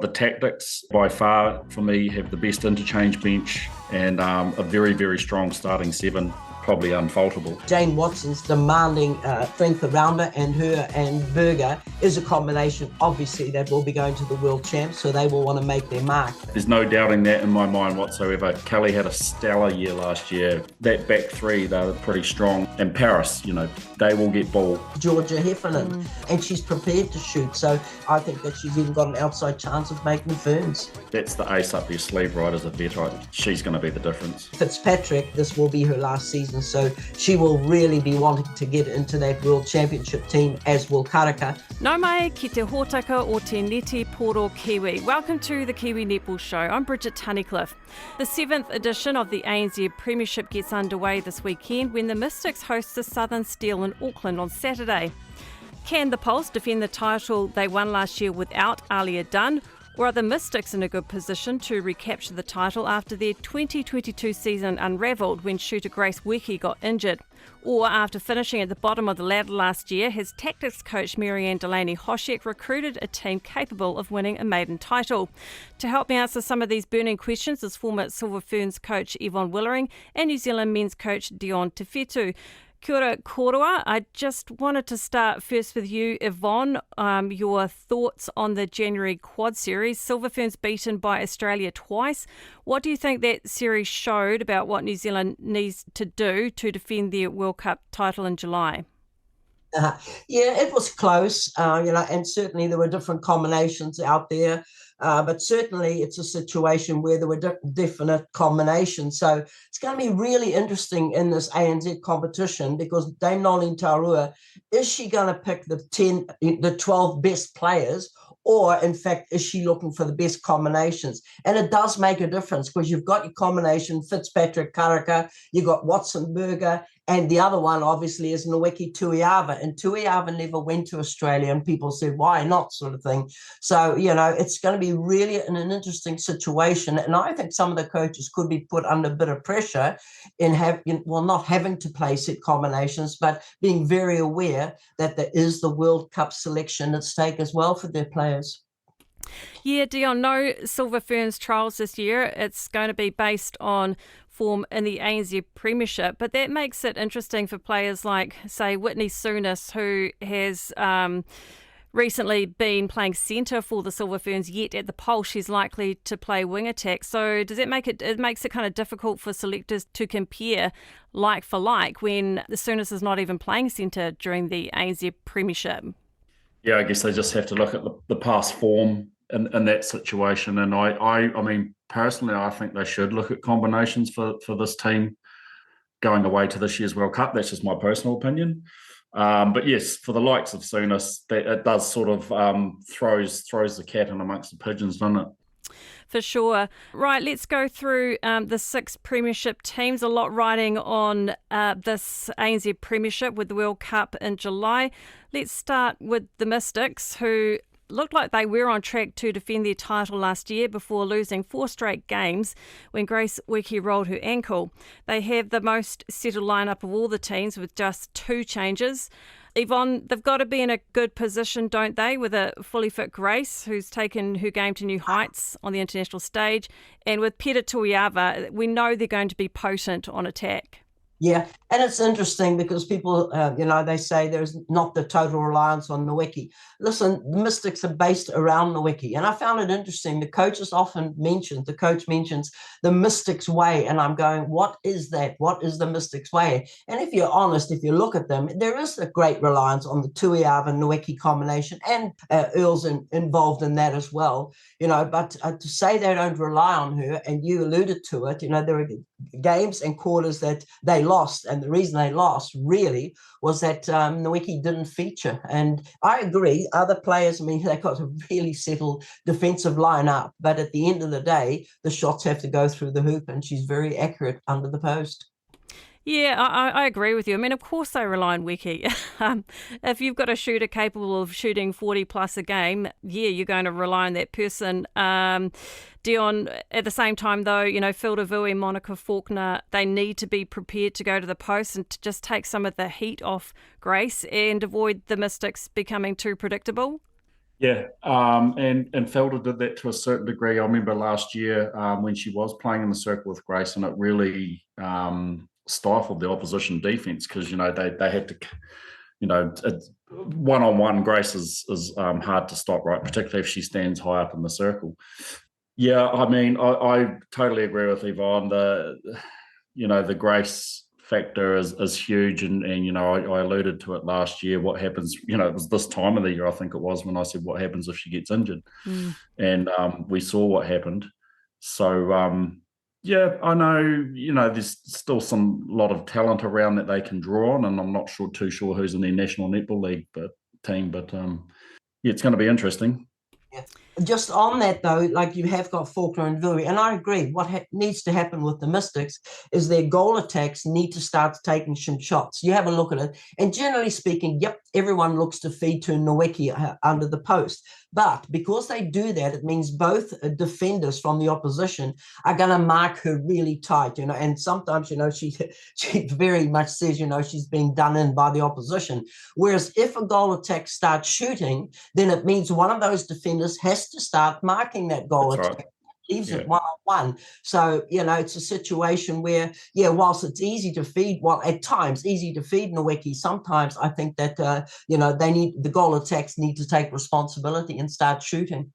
The Tactics, by far, for me, have the best interchange bench and a very, very strong starting seven, probably unfaultable. Jane Watson's demanding strength around her, and her and Berger is a combination, obviously, that will be going to the World Champs, so they will want to make their mark. There's no doubting that in my mind whatsoever. Kelly had a stellar year last year. That back three, they're pretty strong. And Paris, they will get ball. Georgia Heffernan, and she's prepared to shoot, so I think that she's even got an outside chance of making ferns. That's the ace up your sleeve, right, as a vet. She's going to be the difference. Fitzpatrick, this will be her last season, so she will really be wanting to get into that World Championship team, as will Karaka. Nau mai ki te hōtaka o te neti poro Kiwi. Welcome to the Kiwi Netball Show. I'm Bridget Tunnicliffe. The 7th edition of the ANZ Premiership gets underway this weekend when the Mystics host the Southern Steel in Auckland on Saturday. Can the Pulse defend the title they won last year without Alia Dunn? Or are the Mystics in a good position to recapture the title after their 2022 season unravelled when shooter Grace Whetu got injured? Or after finishing at the bottom of the ladder last year, has Tactix coach Marianne Delaney-Hoshek recruited a team capable of winning a maiden title? To help me answer some of these burning questions is former Silver Ferns coach Yvonne Willering and New Zealand men's coach Dion Whetu. Kia ora koroa. I just wanted to start first with you, Yvonne. Your thoughts on the January quad series. Silver Ferns beaten by Australia twice. What do you think that series showed about what New Zealand needs to do to defend their World Cup title in July? Yeah, it was close, and certainly there were different combinations out there. But certainly it's a situation where there were definite combinations. So it's going to be really interesting in this ANZ competition because Dame Nolene Taurua, is she going to pick the 12 best players, or in fact, is she looking for the best combinations? And it does make a difference because you've got your combination, Fitzpatrick, Karaka, you've got Watson, Berger, and the other one, obviously, is Nweki Tuiava. And Tuiava never went to Australia, and people said, why not, sort of thing. So, it's going to be really an interesting situation. And I think some of the coaches could be put under a bit of pressure in not having to play set combinations, but being very aware that there is the World Cup selection at stake as well for their players. Yeah, Dion, no Silver Ferns trials this year. It's going to be based on form in the ANZ Premiership, but that makes it interesting for players like, say, Whitney Souness, who has recently been playing centre for the Silver Ferns, yet at the Pulse she's likely to play wing attack. So does it makes it kind of difficult for selectors to compare like for like when the Souness is not even playing centre during the ANZ Premiership? Yeah, I guess they just have to look at the past form in that situation. And I mean, personally, I think they should look at combinations for this team going away to this year's World Cup. That's just my personal opinion. But yes, for the likes of Souness, it does sort of throws the cat in amongst the pigeons, doesn't it? For sure. Right, let's go through the 6 Premiership teams. A lot riding on this ANZ Premiership with the World Cup in July. Let's start with the Mystics, who looked like they were on track to defend their title last year before losing 4 straight games when Grace Whetu rolled her ankle. They have the most settled lineup of all the teams with just 2 changes. Yvonne, they've got to be in a good position, don't they, with a fully fit Grace, who's taken her game to new heights on the international stage, and with Peta Tuiava, we know they're going to be potent on attack. Yeah, and it's interesting because people, they say there's not the total reliance on Nweki. Listen, the Mystics are based around Nweki, and I found it interesting. The coach mentions the Mystics way, and I'm going, what is that? What is the Mystics way? And if you're honest, if you look at them, there is a great reliance on the Tuiava-Nweki combination, and Earl's involved in that as well. But to say they don't rely on her, and you alluded to it, there are games and quarters that they lost, and the reason they lost really was that Nweki didn't feature. And I agree, other players, they've got a really settled defensive lineup, but at the end of the day, the shots have to go through the hoop, and she's very accurate under the post. Yeah, I agree with you. Of course they rely on Wiki. If you've got a shooter capable of shooting 40 plus a game, yeah, you're going to rely on that person. Dion, at the same time though, Phil DeVue, Monica Faulkner, they need to be prepared to go to the post and to just take some of the heat off Grace and avoid the Mystics becoming too predictable. Yeah, and Felder did that to a certain degree. I remember last year when she was playing in the circle with Grace, and it really stifled the opposition defense because they had to, one-on-one Grace is hard to stop, right? Particularly if she stands high up in the circle. Yeah, I mean, I totally agree with Yvonne. The Grace factor is huge, and I alluded to it last year. What happens? It was this time of the year, I think it was, when I said what happens if she gets injured, and we saw what happened. So yeah, I know. There's still some lot of talent around that they can draw on, and I'm not too sure who's in their National Netball League team, but yeah, it's going to be interesting. Yeah. Just on that though, like you have got Faulkner and Willering, and I agree. What needs to happen with the Mystics is their goal attacks need to start taking some shots. You have a look at it, and generally speaking, yep, everyone looks to feed to Nweki under the post. But because they do that, it means both defenders from the opposition are going to mark her really tight, and sometimes, she very much says, she's being done in by the opposition. Whereas if a goal attack starts shooting, then it means one of those defenders has to start marking that goal That's attack. right. Leaves it one-on-one. So, it's a situation where, whilst it's easy to feed, at times easy to feed Nweki, sometimes I think that, the goal attacks need to take responsibility and start shooting.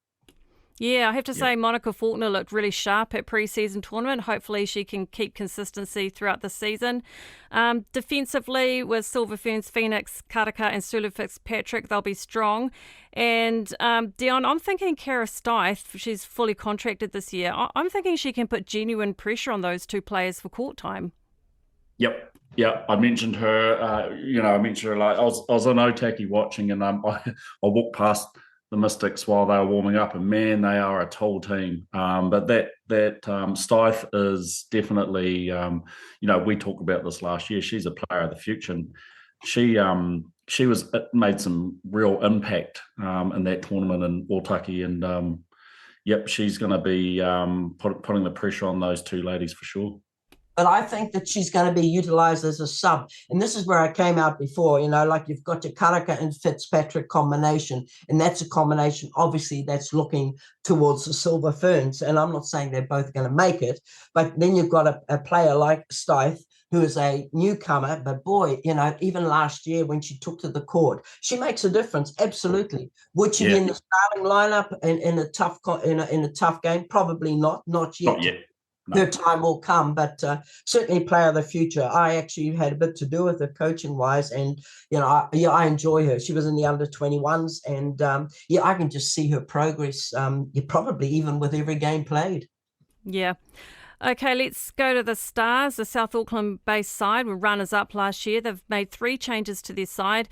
Yeah, I have to say Monica Faulkner looked really sharp at pre-season tournament. Hopefully she can keep consistency throughout the season. Defensively, with Silver Ferns, Phoenix, Karaka and Sulu Fitzpatrick, they'll be strong. And Dion, I'm thinking Kara Stith, she's fully contracted this year. I'm thinking she can put genuine pressure on those two players for court time. Yep. Yeah, I mentioned her. I mentioned her. Like I was on Otaki watching, and I walked past the Mystics while they were warming up, and man, they are a tall team. But that Stith is definitely, we talked about this last year. She's a player of the future, and she made some real impact in that tournament in Otaki, and she's going to be putting the pressure on those two ladies for sure. But I think that she's going to be utilised as a sub. And this is where I came out before, like you've got your Karaka and Fitzpatrick combination. And that's a combination, obviously, that's looking towards the Silver Ferns. And I'm not saying they're both going to make it. But then you've got a player like Stith, who is a newcomer. But boy, even last year when she took to the court, she makes a difference. Absolutely. Would she be in the starting lineup in a tough game? Probably not. Not yet. Not yet. No. Her time will come, but certainly player of the future. I actually had a bit to do with her coaching wise, and I enjoy her. She was in the under-21s, and I can just see her progress. Probably even with every game played. Yeah. Okay, let's go to the Stars. The South Auckland-based side were runners-up last year. They've made 3 changes to their side.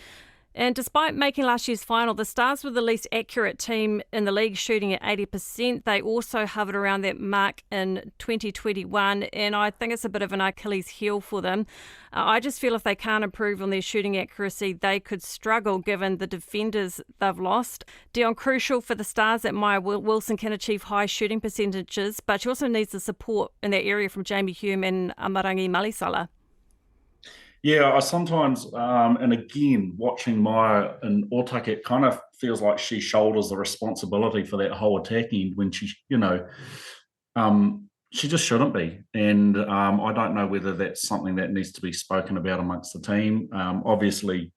And despite making last year's final, the Stars were the least accurate team in the league, shooting at 80%. They also hovered around that mark in 2021, and I think it's a bit of an Achilles heel for them. I just feel if they can't improve on their shooting accuracy, they could struggle given the defenders they've lost. Dion, crucial for the Stars that Maya Wilson can achieve high shooting percentages, but she also needs the support in that area from Jamie Hume and Amarangi Malisala. Yeah, I sometimes, and again, watching Maya in Otaki, it kind of feels like she shoulders the responsibility for that whole attack end when she, she just shouldn't be. And I don't know whether that's something that needs to be spoken about amongst the team. Obviously,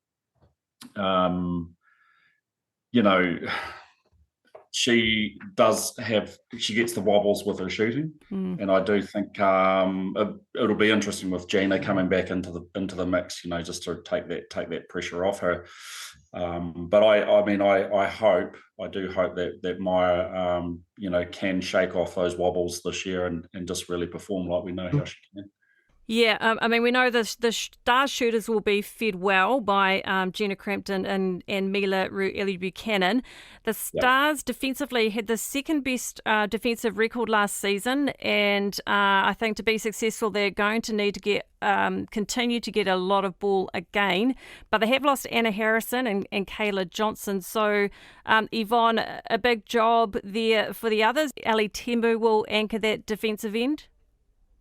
she gets the wobbles with her shooting, and I do think it'll be interesting with Gina coming back into the mix, just to take that pressure off her. But I do hope that Maya can shake off those wobbles this year and just really perform like we know how she can. Yeah, we know the star shooters will be fed well by Gina Crampton and Mila Ellie Buchanan. The Stars defensively had the second best defensive record last season, and I think to be successful, they're going to need to continue to get a lot of ball again. But they have lost Anna Harrison and Kayla Johnson. So, Yvonne, a big job there for the others. Ali Tembu will anchor that defensive end.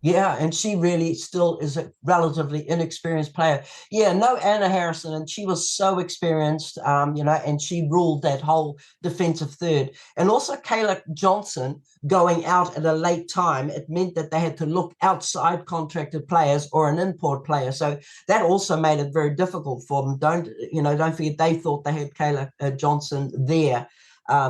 Yeah, and she really still is a relatively inexperienced player. Yeah, no Anna Harrison, and she was so experienced, and she ruled that whole defensive third. And also Kayla Johnson going out at a late time, it meant that they had to look outside contracted players or an import player. So that also made it very difficult for them. Don't forget they thought they had Kayla Johnson there.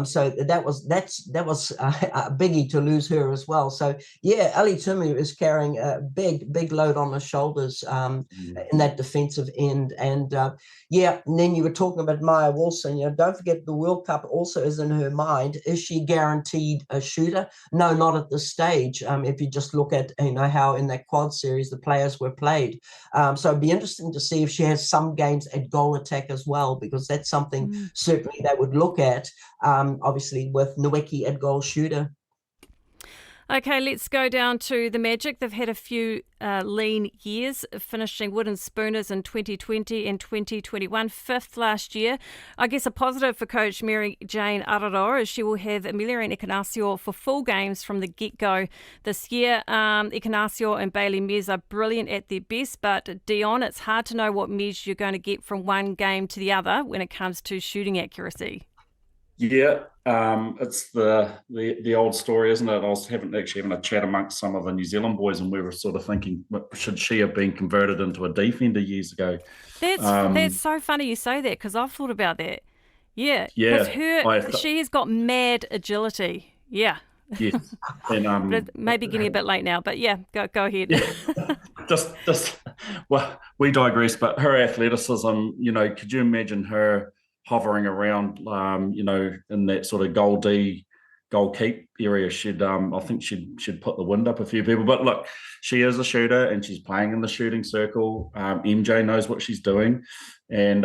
So that was a biggie to lose her as well. So yeah, Ali Timu is carrying a big load on her shoulders in that defensive end. And and then you were talking about Maya Wilson. Don't forget the World Cup also is in her mind. Is she guaranteed a shooter? No, not at this stage. If you just look at how in that quad series the players were played. So it'd be interesting to see if she has some games at goal attack as well, because that's something certainly they would look at. Obviously with Nweki at goal shooter. Okay, let's go down to the Magic. They've had a few lean years, finishing wooden spooners in 2020 and 2021, fifth last year. I guess a positive for coach Mary Jane Araro is she will have Willering Ekenasio for full games from the get-go this year. Ekenasio and Bailey Mes are brilliant at their best, but Dion, it's hard to know what Mes you're going to get from one game to the other when it comes to shooting accuracy. Yeah, it's the old story, isn't it? I was having a chat amongst some of the New Zealand boys, and we were sort of thinking, should she have been converted into a defender years ago? That's so funny you say that, because I've thought about that. Yeah, she has got mad agility. Yeah. Yeah, and but maybe getting a bit late now, but yeah, go ahead. Yeah. just well, we digress. But her athleticism, could you imagine her hovering around, in that sort of goal keep area? I think she'd put the wind up a few people. But look, she is a shooter and she's playing in the shooting circle. MJ knows what she's doing, and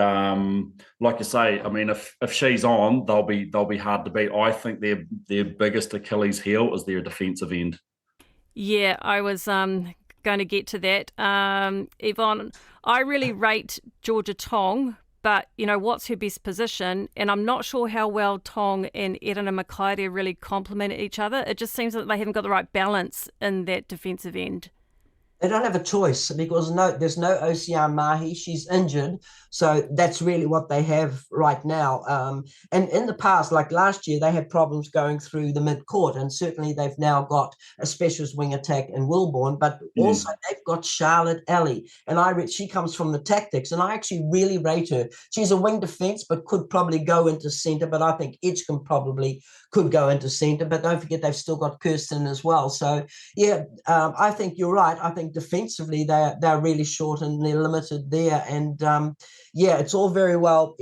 like you say, I mean, if she's on, they'll be hard to beat. I think their biggest Achilles heel is their defensive end. Yeah, I was going to get to that, Yvonne. I really rate Georgia Tong. But, what's her best position? And I'm not sure how well Tong and Erina Makaire really complement each other. It just seems that they haven't got the right balance in that defensive end. They don't have a choice because there's no Ocean Mahi. She's injured. So that's really what they have right now. And in the past, like last year, they had problems going through the mid-court. And certainly they've now got a specialist wing attack in Wilborn. But also they've got Charlotte Alley. And she comes from the Tactix. And I actually really rate her. She's a wing defense, but could probably go into centre. But I think Edgecombe probably could go into centre. But don't forget, they've still got Kirsten as well. So, yeah, I think you're right. I think defensively they're really short and they're limited there. And it's all very well,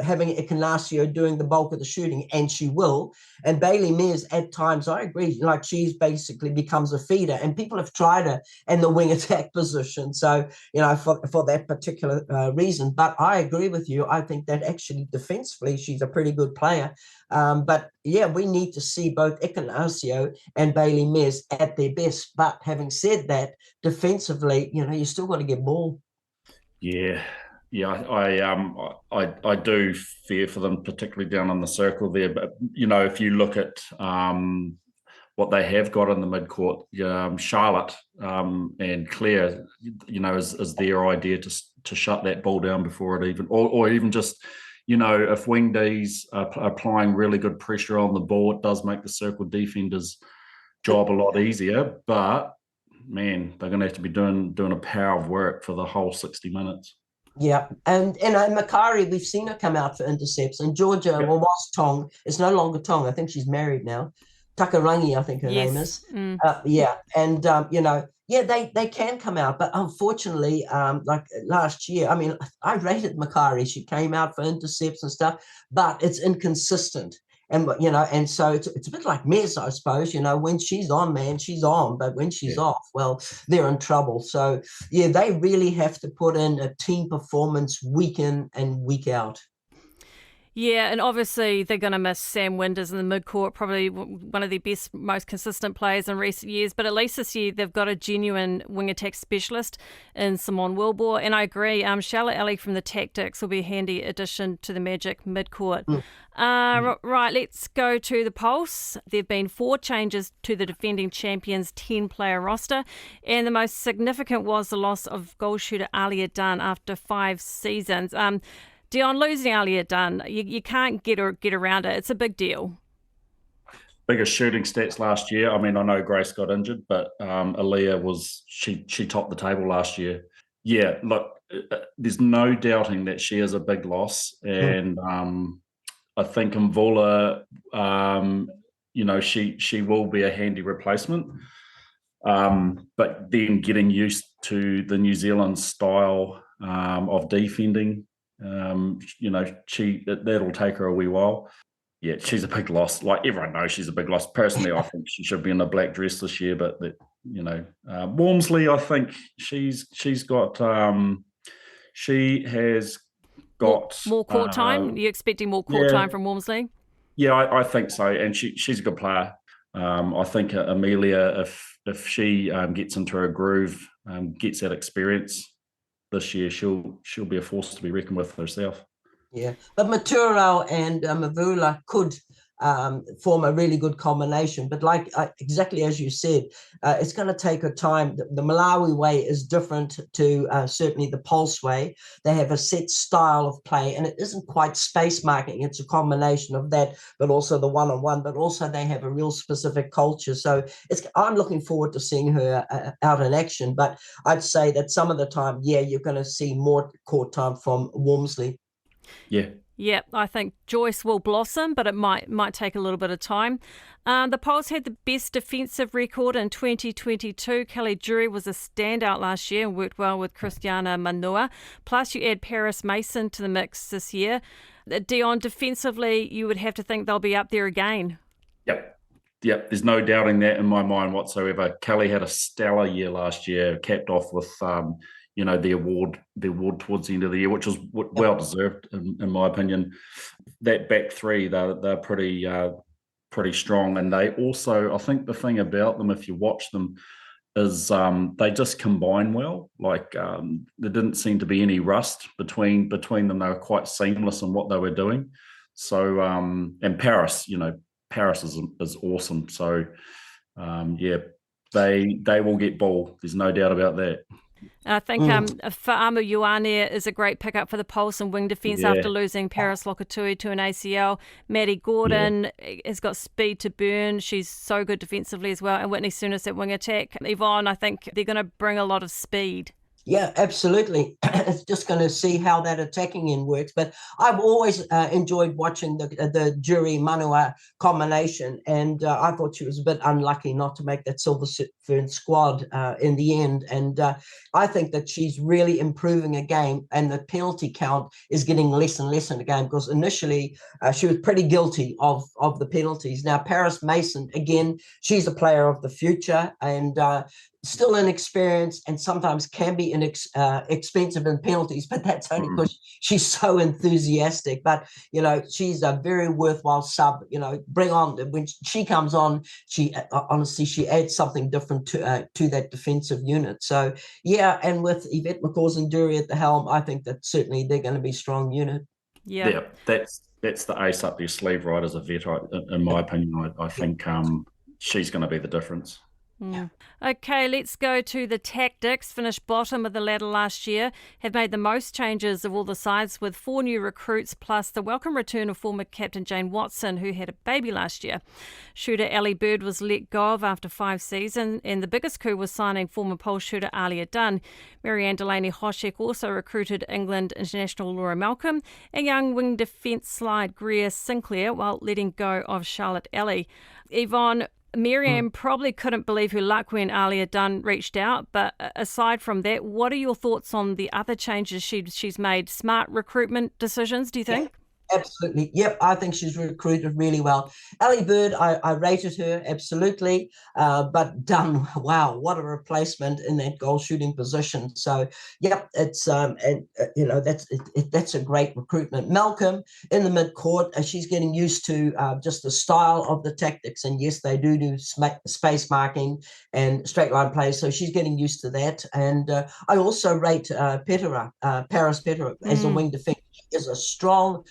having Ekenasio doing the bulk of the shooting, and she will. And Bailey Mes at times, I agree, like she's basically becomes a feeder, and people have tried her in the wing attack position. So, for that particular reason. But I agree with you. I think that actually defensively she's a pretty good player. But yeah, we need to see both Ekenasio and Bailey Mes at their best. But having said that, defensively, you still got to get ball. Yeah, I do fear for them, particularly down in the circle there. But if you look at what they have got in the midcourt, Charlotte and Claire, is their idea to shut that ball down before it even, or even just. If wing Ds are applying really good pressure on the ball, it does make the circle defender's job a lot easier. But, man, they're going to have to be doing a power of work for the whole 60 minutes. Yeah, and Makaire, we've seen her come out for intercepts. And Georgia, was Tong. It's no longer Tong. I think she's married now. Takarangi, I think her name is. They can come out, but unfortunately, like last year, I mean, I rated Makaire. She came out for intercepts and stuff, but it's inconsistent. And, and so it's a bit like Mes, I suppose, when she's on, man, she's on. But when she's off, well, they're in trouble. So, yeah, they really have to put in a team performance week in and week out. Yeah, and obviously they're going to miss Sam Winders in the midcourt, probably one of the best, most consistent players in recent years. But at least this year they've got a genuine wing attack specialist in Simone Wilbur. And I agree, Charlotte Ellie from the Tactix will be a handy addition to the Magic midcourt. Right, let's go to the Pulse. There have been 4 changes to the defending champions' 10-player roster, and the most significant was the loss of goal shooter Alia Dunn after 5 seasons. Dion, losing Alia Dunn, you can't get around it. It's a big deal. Biggest shooting stats last year. I mean, I know Grace got injured, but Alia she topped the table last year. Yeah, look, there's no doubting that she is a big loss, and I think Mvula, she will be a handy replacement. But then getting used to the New Zealand style of defending, that'll take her a wee while. Yeah, she's a big loss. Like, everyone knows she's a big loss. Personally, I think she should be in the black dress this year, but Wormsley, I think she has got more court time. Are you expecting more court time from Wormsley? Yeah, I think so, and she's a good player. I think Amelia, if she gets into her groove, gets that experience this year, she'll be a force to be reckoned with herself. Yeah, but Maturo and Mavula could form a really good combination. But exactly as you said, it's going to take a time. The Malawi way is different to certainly the Pulse way. They have a set style of play, and it isn't quite space marking. It's a combination of that, but also the one-on-one, but also they have a real specific culture. So I'm looking forward to seeing her out in action. But I'd say that some of the time, you're going to see more court time from Wormsley. Yeah, I think Joyce will blossom, but it might take a little bit of time. The Pulse had the best defensive record in 2022. Kelly Jury was a standout last year and worked well with Christiana Manua. Plus, you add Paris Mason to the mix this year. Dion, defensively, you would have to think they'll be up there again. Yep, there's no doubting that in my mind whatsoever. Kelly had a stellar year last year, capped off with the award towards the end of the year, which was well deserved in my opinion. That back three, they're pretty strong, and they also, I think the thing about them, if you watch them, is they just combine well. Like, there didn't seem to be any rust between them. They were quite seamless in what they were doing. So and Paris is awesome. So they will get ball. There's no doubt about that. I think Fa'amu Ioane is a great pickup for the Pulse and wing defence after losing Paris Lokatui to an ACL. Maddie Gordon has got speed to burn. She's so good defensively as well. And Whitney Souness at wing attack. Yvonne, I think they're going to bring a lot of speed. Yeah, absolutely. It's just going to see how that attacking end works. But I've always enjoyed watching the Jury Manua combination, and I thought she was a bit unlucky not to make that Silver Fern squad in the end. And I think that she's really improving a game, and the penalty count is getting less and less in the game, because initially she was pretty guilty of the penalties. Now, Paris Mason, again, she's a player of the future, and still inexperienced and sometimes can be expensive in penalties, but that's only because she's so enthusiastic. But she's a very worthwhile sub. Bring on, when she comes on, she honestly adds something different to that defensive unit. So and with Yvette McCausland-Dury at the helm, I think that certainly they're going to be a strong unit. Yeah, that's the ace up your sleeve, right? As a vet, in my opinion, I think she's going to be the difference. Okay, let's go to the Tactix. Finished bottom of the ladder last year, have made the most changes of all the sides with 4 new recruits, plus the welcome return of former captain Jane Watson, who had a baby last year. Shooter Ellie Bird was let go of after 5 seasons, and the biggest coup was signing former Pulse shooter Alia Dunn. Marianne Delaney-Hoshek also recruited England international Laura Malcolm and young wing defence slide Greer Sinclair, while letting go of Charlotte Ellie. Yvonne, Miriam probably couldn't believe her luck when Alia Dunn reached out, but aside from that, what are your thoughts on the other changes she's made? Smart recruitment decisions, do you think? Absolutely. Yep, I think she's recruited really well. Ellie Bird, I rated her absolutely, but Dunn, wow, what a replacement in that goal shooting position. So, yep, it's that's a great recruitment. Malcolm in the mid-court, she's getting used to just the style of the tactics, and yes, they do space marking and straight line play, so she's getting used to that. And I also rate Paris Petera as a wing defender. Is a strong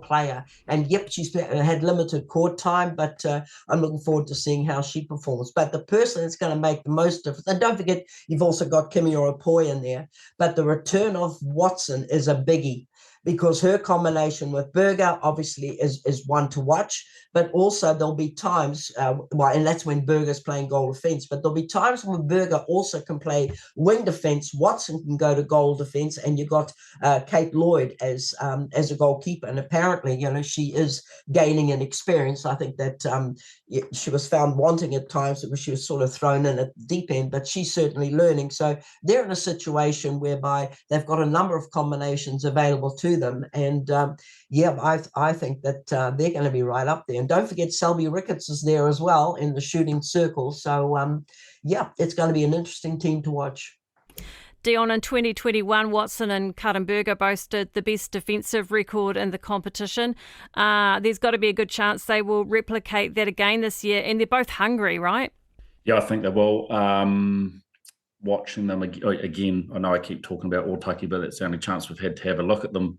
player, and yep, she's had limited court time, but I'm looking forward to seeing how she performs. But the person that's going to make the most difference, and don't forget, you've also got Kimi Oropoi in there, but the return of Watson is a biggie, because her combination with Berger obviously is one to watch, but also there'll be times, and that's when Berger's playing goal defense, but there'll be times when Berger also can play wing defense, Watson can go to goal defense, and you've got Kate Lloyd as a goalkeeper, and apparently, she is gaining in experience. I think that she was found wanting at times because she was sort of thrown in at the deep end, but she's certainly learning. So they're in a situation whereby they've got a number of combinations available to them, and I think that they're going to be right up there. And don't forget, Selby Ricketts is there as well in the shooting circle. So it's going to be an interesting team to watch. Dion, in 2021, Watson and Kartenberger boasted the best defensive record in the competition. There's got to be a good chance they will replicate that again this year, and they're both hungry, right? Yeah, I think they will. Watching them again, I know I keep talking about Otaki, but it's the only chance we've had to have a look at them.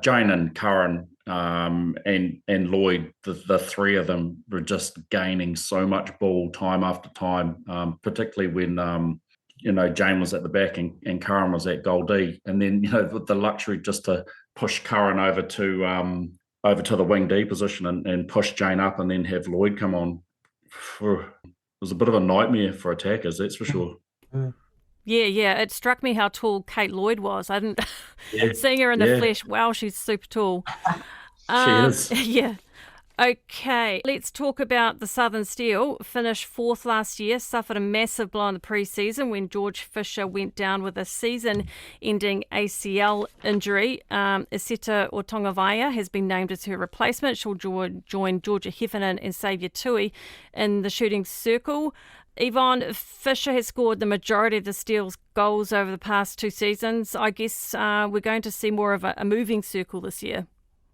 Jane and Karen and Lloyd, the three of them were just gaining so much ball time after time, particularly when Jane was at the back and Karen was at goal D, and then with the luxury just to push Karen over to the wing D position and push Jane up, and then have Lloyd come on. It was a bit of a nightmare for attackers, that's for sure. Yeah. It struck me how tall Kate Lloyd was. I didn't seeing her in the flesh. Wow, she's super tall. She is. Yeah. Okay, let's talk about the Southern Steel. Finished fourth last year, suffered a massive blow in the pre-season when George Fisher went down with a season-ending ACL injury. Iseta Otongavaia has been named as her replacement. She'll join Georgia Heffernan and Saviour Tui in the shooting circle. Yvonne, Fisher has scored the majority of the Steel's goals over the past two seasons. I guess we're going to see more of a moving circle this year.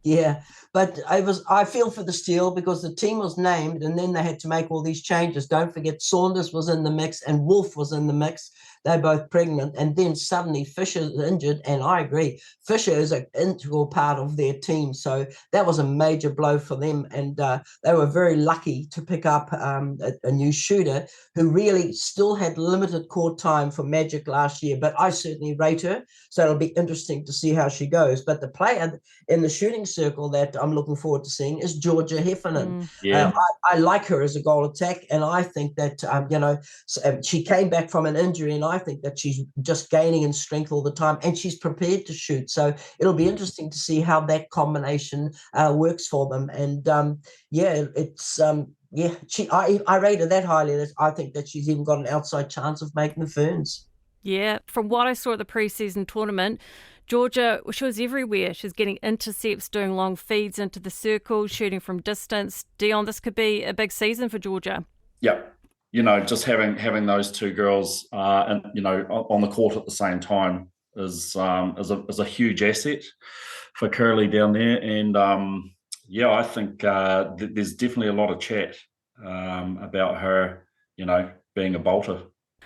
Yeah, but I feel for the Steel because the team was named and then they had to make all these changes. Don't forget Saunders was in the mix and Wolf was in the mix. They're both pregnant, and then suddenly Fisher's injured, and I agree. Fisher is an integral part of their team, so that was a major blow for them, and they were very lucky to pick up a new shooter who really still had limited court time for Magic last year, but I certainly rate her, so it'll be interesting to see how she goes. But the player in the shooting circle that I'm looking forward to seeing is Georgia Heffernan. I like her as a goal attack, and I think that she came back from an injury, and I think that she's just gaining in strength all the time, and she's prepared to shoot. So it'll be interesting to see how that combination works for them. And I rate her that highly that I think that she's even got an outside chance of making the Ferns. Yeah, from what I saw at the pre-season tournament, Georgia, she was everywhere. She's getting intercepts, doing long feeds into the circle, shooting from distance. Dion, this could be a big season for Georgia. Yeah. Just having those two girls, on the court at the same time is a huge asset for Curly down there. And I think there's definitely a lot of chat about her, being a bolter.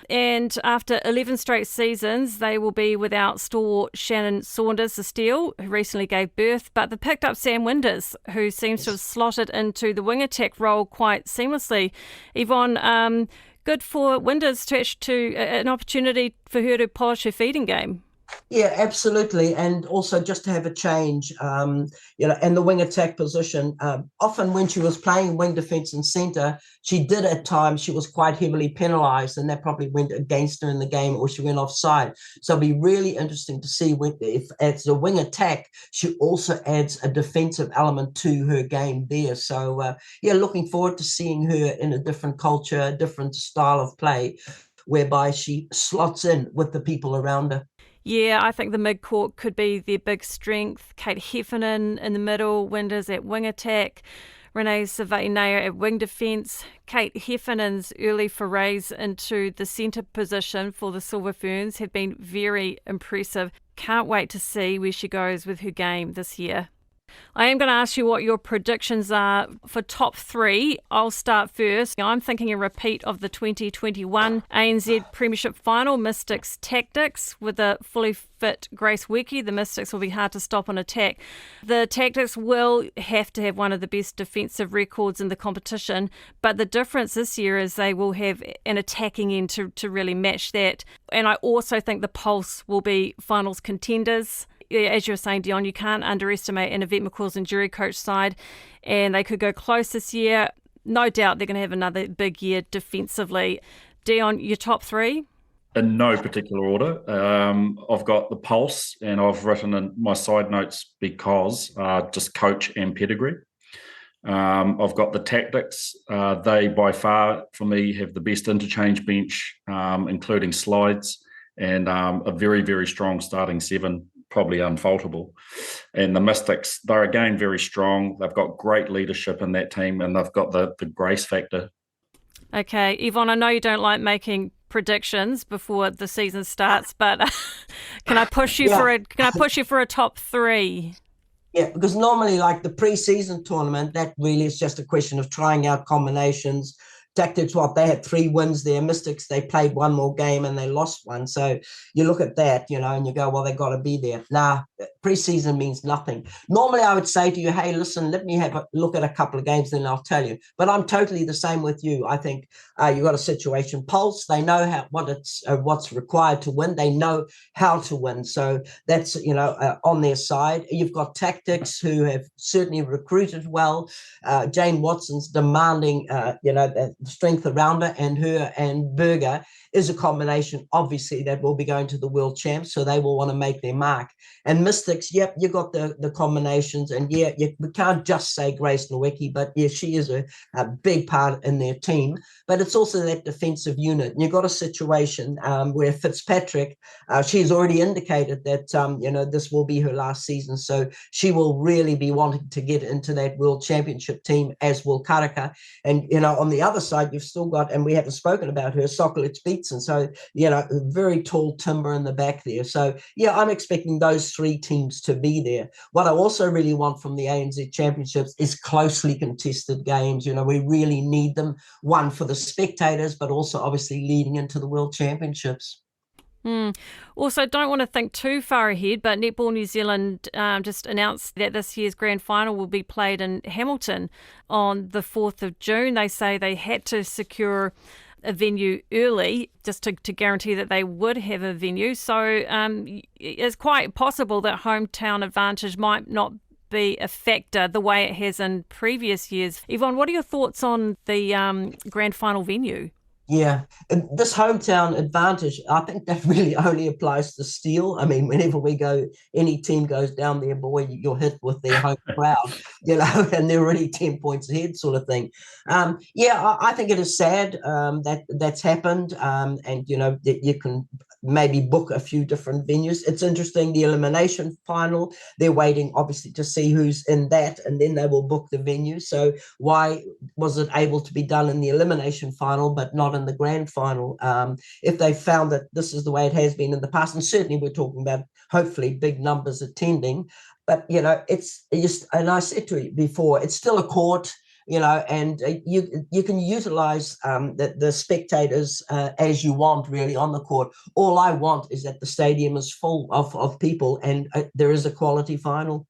And after 11 straight seasons, they will be without stalwart Shannon Saunders, the Steel, who recently gave birth, but they picked up Sam Winders, who seems to have slotted into the wing attack role quite seamlessly. Yvonne, good for Winders to an opportunity for her to polish her feeding game. Yeah, absolutely. And also just to have a change, and the wing attack position. Often when she was playing wing defence and centre, she was quite heavily penalised, and that probably went against her in the game, or she went offside. So it'll be really interesting to see if as a wing attack, she also adds a defensive element to her game there. So, looking forward to seeing her in a different culture, a different style of play, whereby she slots in with the people around her. Yeah, I think the mid-court could be their big strength. Kate Heffernan in the middle, Winders at wing attack, Renee Savainea at wing defence. Kate Heffernan's early forays into the centre position for the Silver Ferns have been very impressive. Can't wait to see where she goes with her game this year. I am going to ask you what your predictions are for top three. I'll start first. I'm thinking a repeat of the 2021 ANZ Premiership final, Mystics Tactix, with a fully fit Grace Whetu. The Mystics will be hard to stop on attack. The Tactix will have to have one of the best defensive records in the competition, but the difference this year is they will have an attacking end to really match that. And I also think the Pulse will be finals contenders. As you were saying, Dion, you can't underestimate an Yvette McCall's and jury coach side, and they could go close this year. No doubt they're going to have another big year defensively. Dion, your top three? In no particular order. I've got the Pulse, and I've written in my side notes because just coach and pedigree. I've got the Tactix. They, by far, for me, have the best interchange bench, including slides, and a very, very strong starting seven, probably unfaultable. And the Mystics, they're again very strong. They've got great leadership in that team, and they've got the grace factor. Okay, Yvonne, I know you don't like making predictions before the season starts, but can I push you for a top three? Yeah, because normally, like the pre-season tournament, that really is just a question of trying out combinations. Tactix, they had 3 wins there. Mystics, they played one more game and they lost one. So you look at that, and you go, well, they got to be there. Nah, preseason means nothing. Normally, I would say to you, hey, listen, let me have a look at a couple of games, then I'll tell you. But I'm totally the same with you. I think you got a situation. Pulse, they know what's required to win. They know how to win. So that's, on their side. You've got Tactix, who have certainly recruited well. Jane Watson's demanding, strength around her, and Berger is a combination, obviously, that will be going to the world champs, so they will want to make their mark. And Mystics, yep, you got the combinations, and we can't just say Grace Whetu, but she is a big part in their team. But it's also that defensive unit. And you've got a situation where Fitzpatrick, she's already indicated that this will be her last season, so she will really be wanting to get into that world championship team, as will Karaka. And on the other side, you've still got, and we haven't spoken about her, Sokolitz Beatson. So very tall timber in the back there. So I'm expecting those 3 teams to be there. What I also really want from the ANZ Championships is closely contested games. We really need them, one for the spectators, but also obviously leading into the World Championships. Also, don't want to think too far ahead, but Netball New Zealand just announced that this year's grand final will be played in Hamilton on the 4th of June. They say they had to secure a venue early just to guarantee that they would have a venue. So it's quite possible that hometown advantage might not be a factor the way it has in previous years. Yvonne, what are your thoughts on the grand final venue? Yeah, and this hometown advantage, I think that really only applies to Steel. I mean, whenever we go, any team goes down there, boy, you're hit with their home crowd, and they're already 10 points ahead, sort of thing. I think it is sad that that's happened, and that you can maybe book a few different venues. It's interesting, the elimination final, they're waiting obviously to see who's in that, and then they will book the venue. So why was it able to be done in the elimination final but not in the grand final? If they found that this is the way it has been in the past, and certainly we're talking about hopefully big numbers attending, but it's just, and I said to you before, it's still a court, and you can utilize the spectators as you want, really, on the court. All I want is that the stadium is full of people, and there is a quality final.